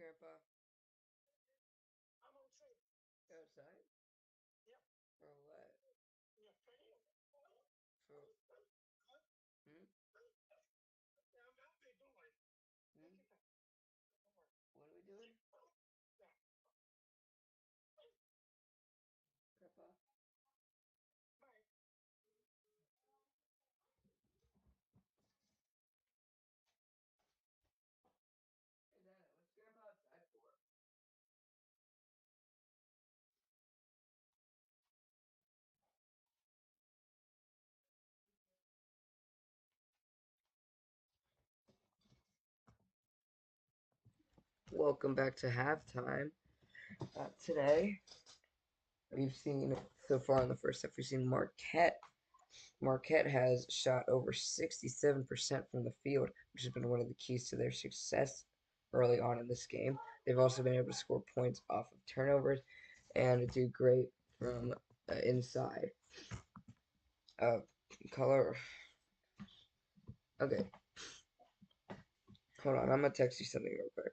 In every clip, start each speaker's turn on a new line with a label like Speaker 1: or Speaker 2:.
Speaker 1: Grandpa?
Speaker 2: I'm outside.
Speaker 1: Outside?
Speaker 2: Yep.
Speaker 1: For what?
Speaker 2: Yeah, pretty.
Speaker 1: For hmm?
Speaker 2: Yeah, I'm happy. Don't worry.
Speaker 1: Hmm?
Speaker 2: Take your time. Don't worry.
Speaker 1: What are we doing?
Speaker 2: Yeah.
Speaker 1: Grandpa?
Speaker 2: Bye.
Speaker 1: Hey, Dad, what's Grandpa outside for? Welcome back to halftime. Today, we've seen so far in the first half, we've seen Marquette. Marquette has shot over 67% from the field, which has been one of the keys to their success early on in this game. They've also been able to score points off of turnovers and do great from inside. Color. Okay, hold on. I'm gonna text you something real quick.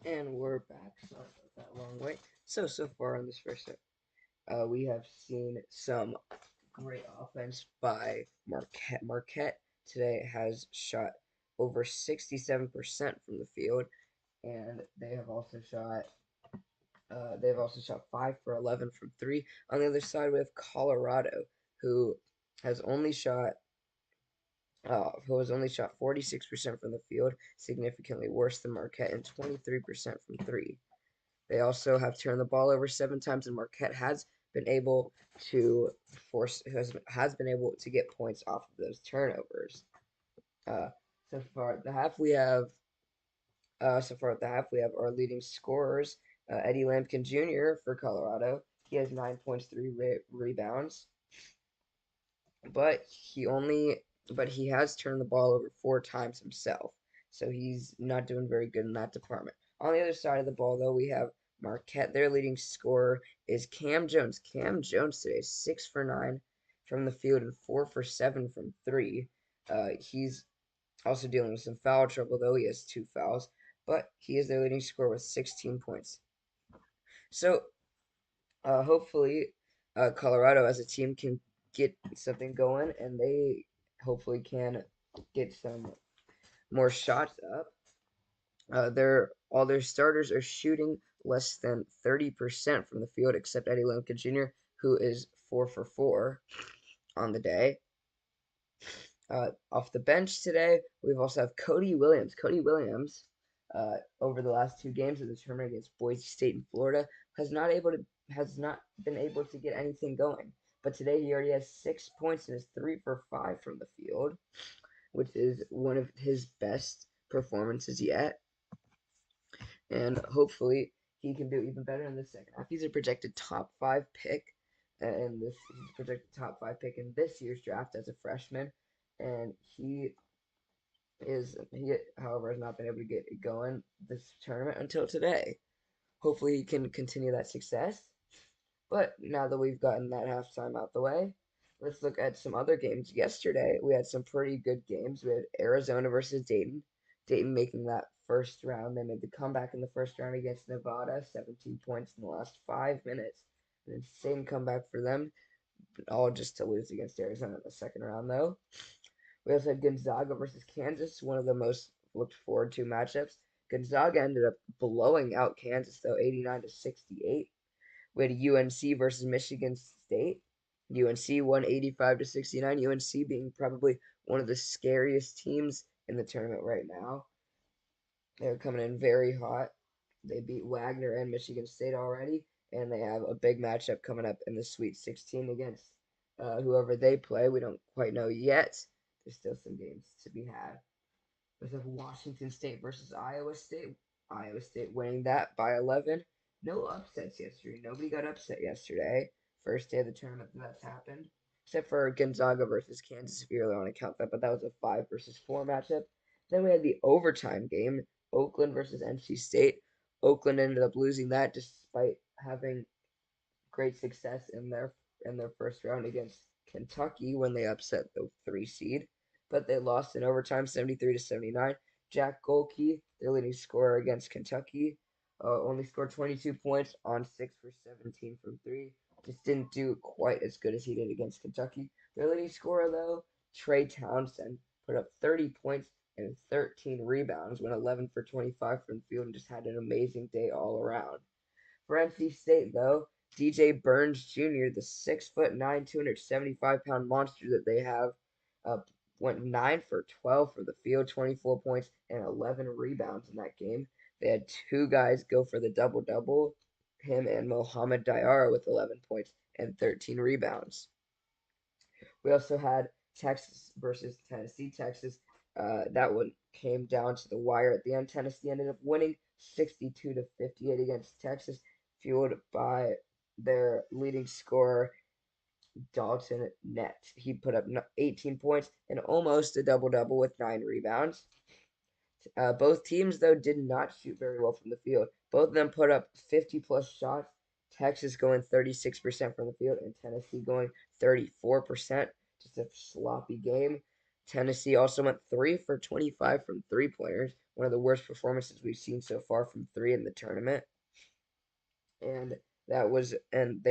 Speaker 1: And we're back. Sorry about that long wait. So far in this first set, we have seen some great offense by Marquette. Marquette today has shot over 67% from the field, and they've also shot 5 for 11 from three. On the other side, we have Colorado, who has only shot who has only shot 46% from the field, significantly worse than Marquette, and 23% from three. They also have turned the ball over 7 times, and Marquette has been able to has been able to get points off of those turnovers. Uh, so far at the half, we have our leading scorers, Eddie Lampkin Jr. for Colorado. He has 9 points, three rebounds, but he has turned the ball over 4 times himself, so he's not doing very good in that department. On the other side of the ball, though, we have Marquette. Their leading scorer is Cam Jones. Cam Jones today is 6 for 9 from the field and 4 for 7 from three. He's also dealing with some foul trouble, though he has 2 fouls, but he is their leading scorer with 16 points. So hopefully, Colorado as a team can get something going, and they hopefully can get some more shots up. Their all their starters are shooting less than 30% from the field, except Eddie Lampkin Jr., who is 4 for 4 on the day. Off the bench today, we've also have Cody Williams. Cody Williams, over the last 2 games of the tournament against Boise State and Florida, has not been able to get anything going. But today he already has 6 points and is 3 for 5 from the field, which is one of his best performances yet. And hopefully he can do even better in the second half. He's a projected top 5 pick, and this he's projected top 5 pick in this year's draft as a freshman, and he however has not been able to get it going this tournament until today. Hopefully he can continue that success. But now that we've gotten that halftime out the way, let's look at some other games. Yesterday we had some pretty good games. We had Arizona versus Dayton. Dayton making that first round. They made the comeback in the first round against Nevada, 17 points in the last 5 minutes. An insane comeback for them, all just to lose against Arizona in the second round, though. We also had Gonzaga versus Kansas, one of the most looked forward to matchups. Gonzaga ended up blowing out Kansas, though, 89-68. We had UNC versus Michigan State. UNC won 85-69. UNC being probably one of the scariest teams in the tournament right now. They're coming in very hot. They beat Wagner and Michigan State already, and they have a big matchup coming up in the Sweet 16 against whoever they play. We don't quite know yet. There's still some games to be had. We have Washington State versus Iowa State. Iowa State winning that by 11. No upsets yesterday. Nobody got upset yesterday. First day of the tournament that's happened. Except for Gonzaga versus Kansas, if you really want to count that. But that was a 5 versus 4 matchup. Then we had the overtime game. Oakland versus NC State. Oakland ended up losing that despite having great success in their first round against Kentucky when they upset the 3 seed, but they lost in overtime 73-79. Jack Golke, their leading scorer against Kentucky, only scored 22 points on 6 for 17 from three. Just didn't do quite as good as he did against Kentucky. Their leading scorer, though, Trey Townsend, put up 30 points and 13 rebounds, went 11 for 25 from the field, and just had an amazing day all around. For NC State, though, DJ Burns Jr., the 6'9", 275-pound monster that they have, uh, went 9 for 12 for the field, 24 points and 11 rebounds in that game. They had 2 guys go for the double-double, him and Mohamed Diarra with 11 points and 13 rebounds. We also had Texas versus Tennessee. That one came down to the wire at the end. Tennessee ended up winning 62-58 against Texas, fueled by their leading scorer Dalton Nett. He put up 18 points and almost a double double with 9 rebounds. Both teams, though, did not shoot very well from the field. Both of them put up 50 plus shots. Texas going 36% from the field and Tennessee going 34%. Just a sloppy game. Tennessee also went 3 for 25 from three-pointers, one of the worst performances we've seen so far from three in the tournament. And they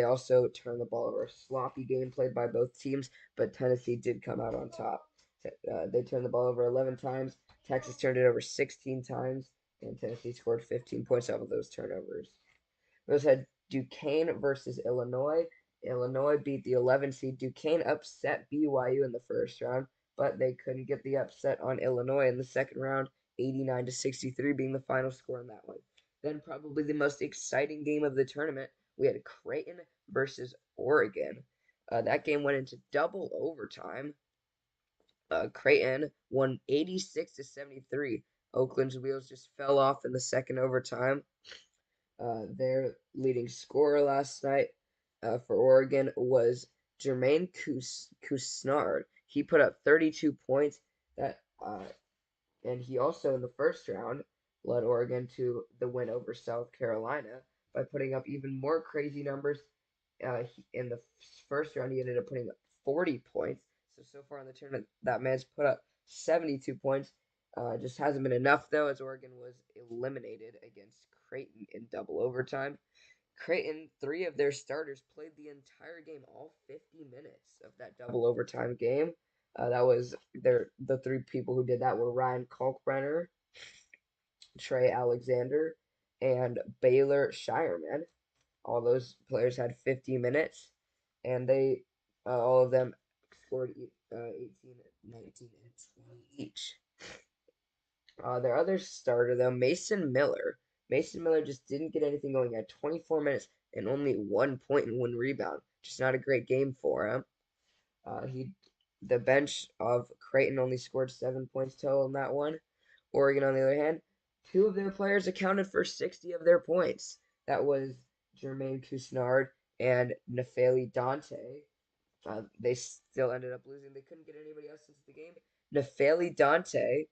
Speaker 1: also turned the ball over. A sloppy game played by both teams, but Tennessee did come out on top. They turned the ball over 11 times. Texas turned it over 16 times, and Tennessee scored 15 points off of those turnovers. We also had Duquesne versus Illinois. Illinois beat the 11 seed. Duquesne upset BYU in the first round, but they couldn't get the upset on Illinois in the second round, 89-63 being the final score in that one. Then probably the most exciting game of the tournament, we had Creighton versus Oregon. That game went into double overtime. Creighton won 86-73. Oakland's wheels just fell off in the second overtime. Their leading scorer last night for Oregon was Jermaine Couisnard. He put up 32 points. And he also in the first round led Oregon to the win over South Carolina by putting up even more crazy numbers. In the first round, he ended up putting up 40 points. So far in the tournament, that man's put up 72 points. Just hasn't been enough though, as Oregon was eliminated against Creighton in double overtime. Creighton, three of their starters played the entire game, all 50 minutes of that double overtime game. That was the three people who did that were Ryan Kalkbrenner, Trey Alexander, and Baylor Shireman. All those players had 50 minutes, and they all of them scored 18, 19, and 20 each. Their other starter, though, Mason Miller. Mason Miller just didn't get anything going. He had 24 minutes and only 1 point and 1 rebound. Just not a great game for him. The bench of Creighton only scored 7 points total in that one. Oregon, on the other hand, two of their players accounted for 60 of their points. That was Jermaine Couisnard and Nefeli Dante. They still ended up losing. They couldn't get anybody else into the game. Nefeli Dante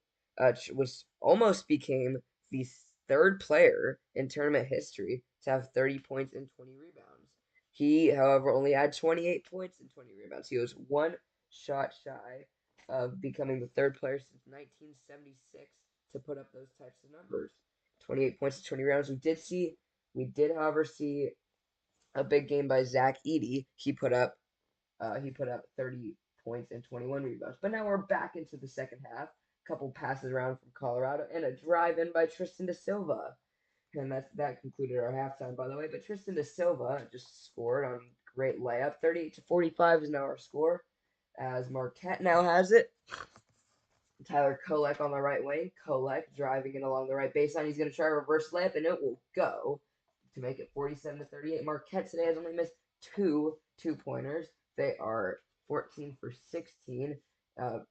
Speaker 1: was almost became the third player in tournament history to have 30 points and 20 rebounds. He, however, only had 28 points and 20 rebounds. He was one shot shy of becoming the third player since 1976 to put up those types of numbers. 28 points and 20 rebounds. However, see a big game by Zach Edey. He put up 30 points and 21 rebounds. But now we're back into the second half. A couple passes around from Colorado and a drive in by Tristan da Silva. And that concluded our halftime, by the way. But Tristan da Silva just scored on a great layup. 38-45 is now our score, as Marquette now has it. Tyler Kolek on the right wing. Kolek driving it along the right baseline. He's going to try a reverse layup, and it will go to make it 47-38. Marquette today has only missed two two-pointers. They are 14 for 16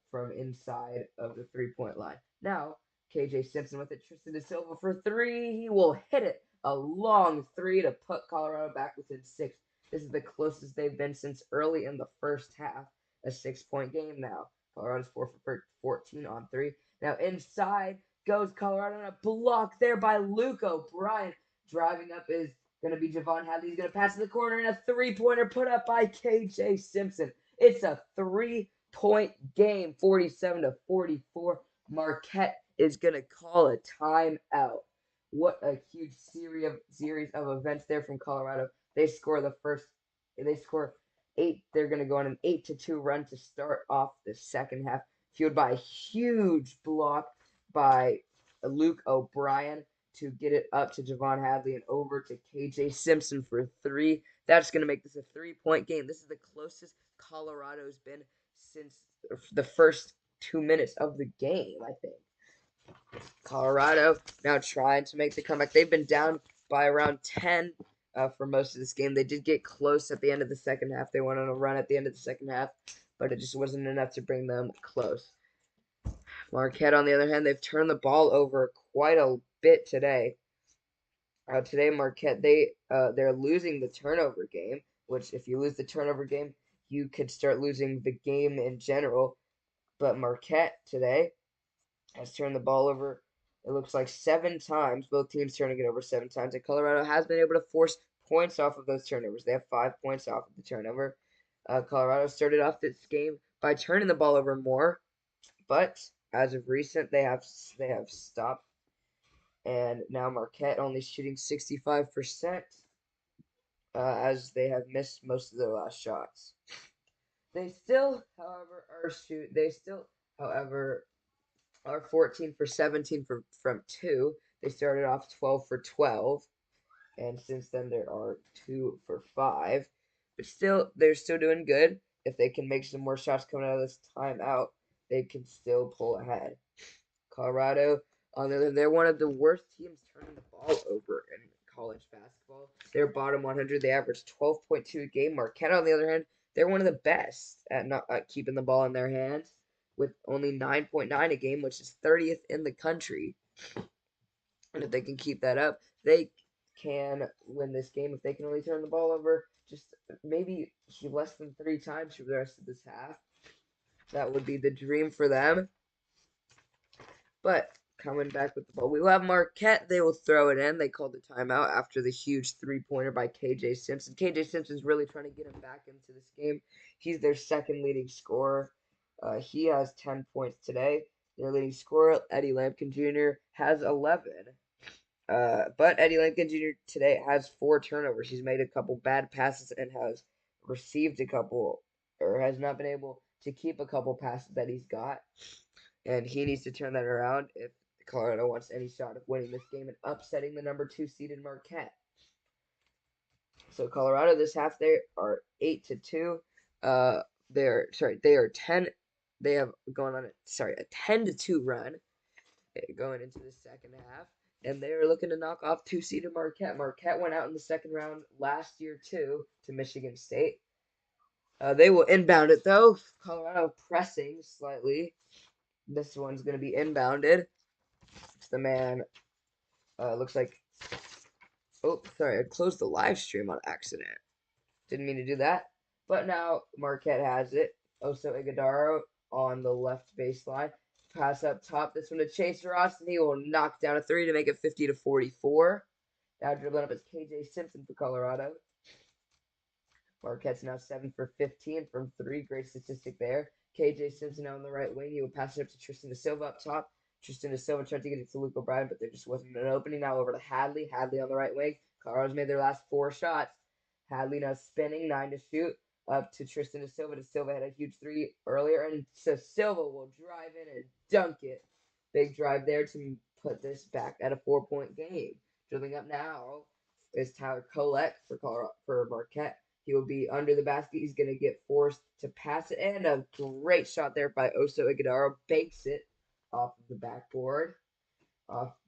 Speaker 1: from inside of the three-point line. Now, KJ Simpson with it. Tristan da Silva for three. He will hit it. A long three to put Colorado back within six. This is the closest they've been since early in the first half. A 6-point game now. Colorado's 4 for 14 on three. Now inside goes Colorado, and a block there by Luke O'Brien. Driving up is going to be Javon Hadley. He's going to pass in the corner, and a three-pointer put up by KJ Simpson. It's a 3-point game, 47-44. Marquette is going to call a timeout. What a huge series of events there from Colorado. They score 8. They're going to go on an 8-2 run to start off the second half, fueled by a huge block by Luke O'Brien to get it up to Javon Hadley and over to KJ Simpson for three. That's going to make this a 3-point game. This is the closest Colorado's been since the first 2 minutes of the game, I think. Colorado now trying to make the comeback. They've been down by around 10 for most of this game. They did get close at the end of the second half. They went on a run at the end of the second half, but it just wasn't enough to bring them close. Marquette, on the other hand, they've turned the ball over quite a bit today. Today, Marquette, they're losing the turnover game, which if you lose the turnover game, you could start losing the game in general. But Marquette today has turned the ball over, it looks like 7 times. Both teams turning it over 7 times. And Colorado has been able to force points off of those turnovers. They have 5 points off of the turnover. Colorado started off this game by turning the ball over more. But as of recent, they have stopped, and now Marquette only shooting 65%, as they have missed most of their last shots. They still, however, are shoot. They still, however, are 14 for 17 from two. They started off 12 for 12, and since then there are 2 for 5. But still, they're still doing good. If they can make some more shots coming out of this timeout, they can still pull ahead. Colorado, on the other hand, they're one of the worst teams turning the ball over in college basketball. They're bottom 100. They average 12.2 a game. Marquette, on the other hand, they're one of the best at not keeping the ball in their hands with only 9.9 a game, which is 30th in the country. And if they can keep that up, they can win this game. If they can only turn the ball over just maybe less than 3 times for the rest of this half, that would be the dream for them. But coming back with the ball, we will have Marquette. They will throw it in. They called the timeout after the huge three-pointer by KJ Simpson. KJ Simpson's really trying to get him back into this game. He's their second leading scorer. He has 10 points today. Their leading scorer, Eddie Lampkin Jr., has 11. But Eddie Lampkin Jr. today has 4 turnovers. He's made a couple bad passes and has received a couple, or has not been able to keep a couple passes that he's got. And he needs to turn that around if Colorado wants any shot of winning this game and upsetting the number 2 seeded Marquette. So Colorado this half they are 8-2. They are 10. They have gone on a 10-2 run going into the second half, and they are looking to knock off 2 seeded Marquette. Marquette went out in the second round last year too to Michigan State. They will inbound it though. Colorado pressing slightly. This one's going to be inbounded. It's the man. Looks like. Oh, sorry, I closed the live stream on accident. Didn't mean to do that. But now Marquette has it. Oso Iguodaro on the left baseline. Pass up top. This one to Chase Ross, and he will knock down a three to make it 50-44. Now dribbling up is KJ Simpson for Colorado. Marquette's now 7 for 15 from 3. Great statistic there. KJ Simpson now on the right wing. He will pass it up to Tristan da Silva up top. Tristan da Silva tried to get it to Luke O'Brien, but there just wasn't an opening. Now over to Hadley. Hadley on the right wing. Colorado's made their last 4 shots. Hadley now spinning, 9 to shoot. Up to Tristan da Silva. Da Silva had a huge 3 earlier, and so Silva will drive in and dunk it. Big drive there to put this back at a 4-point game. Dribbling up now is Tyler Kolek for Marquette. He will be under the basket. He's going to get forced to pass it. And a great shot there by Oso Iguodaro. Bakes it off of the backboard.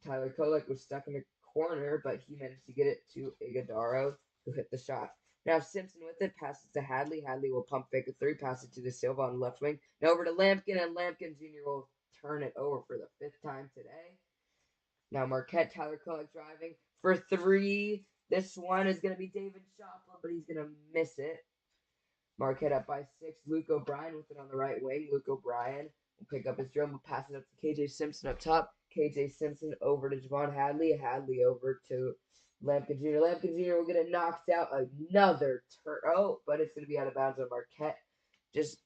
Speaker 1: Tyler Kolek was stuck in the corner, but he managed to get it to Iguodaro, who hit the shot. Now Simpson with it, passes to Hadley. Hadley will pump fake a 3, pass it to Da Silva on the left wing. Now over to Lampkin, and Lampkin Jr. will turn it over for the 5th time today. Now Marquette, Tyler Kolek driving for 3. This one is going to be David Shopland, but he's going to miss it. Marquette up by 6. Luke O'Brien with it on the right wing. Luke O'Brien will pick up his dribble, pass it up to KJ Simpson up top. KJ Simpson over to Javon Hadley. Hadley over to Lampkin Jr. Lampkin Jr. will get it knocked out. Another turn. Oh, but it's going to be out of bounds on Marquette. Just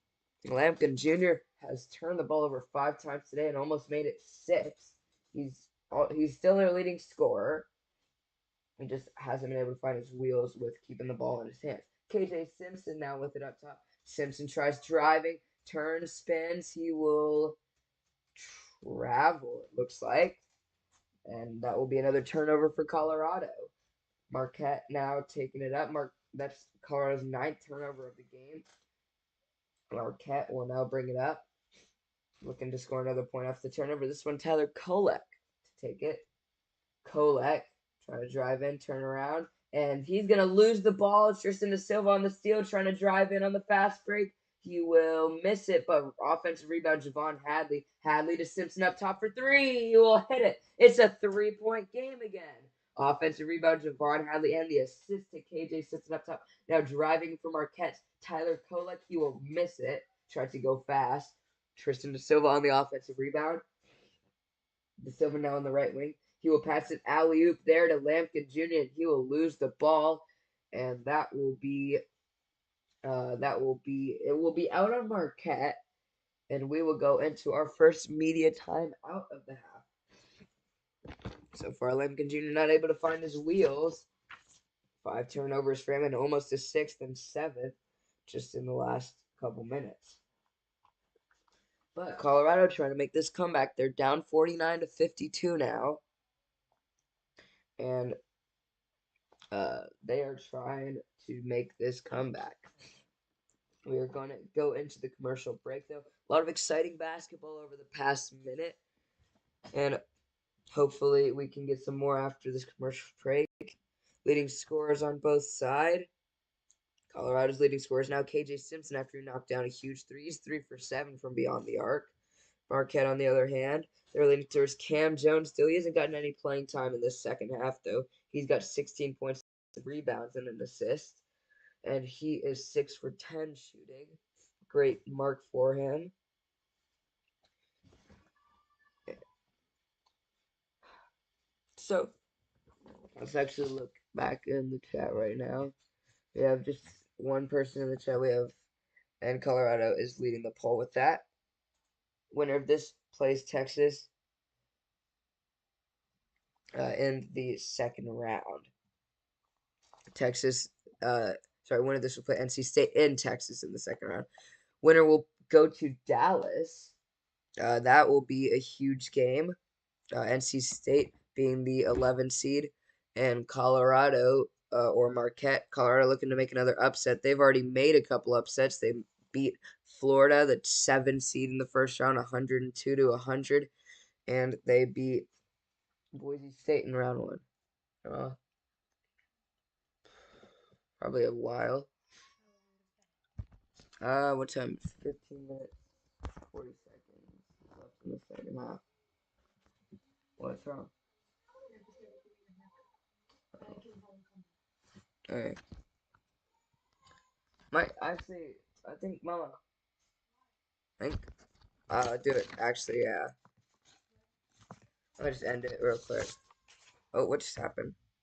Speaker 1: Lampkin Jr. has turned the ball over 5 times today and almost made it 6. He's still their leading scorer. He just hasn't been able to find his wheels with keeping the ball in his hands. KJ Simpson now with it up top. Simpson tries driving, turns, spins. He will travel, it looks like. And that will be another turnover for Colorado. Marquette now taking it up. That's Colorado's 9th turnover of the game. Marquette will now bring it up. Looking to score another point off the turnover. This one, Tyler Kolek to take it. Kolek trying to drive in, turn around, and he's going to lose the ball. Tristan da Silva on the steal, trying to drive in on the fast break. He will miss it, but offensive rebound, Javon Hadley. Hadley to Simpson up top for 3. He will hit it. It's a 3-point game again. Offensive rebound, Javon Hadley, and the assist to KJ Simpson up top. Now driving for Marquette, Tyler Kolek. He will miss it. Tries to go fast. Tristan da Silva on the offensive rebound. Da Silva now on the right wing. He will pass it alley-oop there to Lampkin Jr. and he will lose the ball, and it will be out on Marquette. and we will go into our first media time out of the half. So far, Lincoln Jr. not able to find his wheels. 5 turnovers for him and almost a sixth and seventh just in the last couple minutes. But Colorado trying to make this comeback. They're down 49-52 now. And they are trying to make this comeback. We are going to go into the commercial break, though. A lot of exciting basketball over the past minute. And hopefully we can get some more after this commercial break. Leading scorers on both sides. Colorado's leading scorers now KJ Simpson after he knocked down a huge three. He's 3 for 7 from beyond the arc. Marquette, on the other hand, their leading scorer is Ncaam Jones. Still, he hasn't gotten any playing time in this second half, though. He's got 16 points, rebounds, and an assist. And he is 6 for 10 shooting. Great mark for him. So, let's actually look back in the chat right now. We have just one person in the chat. And Colorado is leading the poll with that. Winner of this plays Texas in the second round. Winner of this will play NC State in Texas in the second round. Winner will go to Dallas. That will be a huge game. NC State being the 11 seed, and Colorado or Marquette. Colorado looking to make another upset. They've already made a couple upsets. They beat Florida, the 7 seed in the first round, 102-100, and they beat Boise State in round 1. Probably a while. What time? 15 minutes, 40 seconds left in the second half. What's wrong? Alright. I think, Mama. Do it. Actually, yeah. I'll just end it real quick. Oh, what just happened?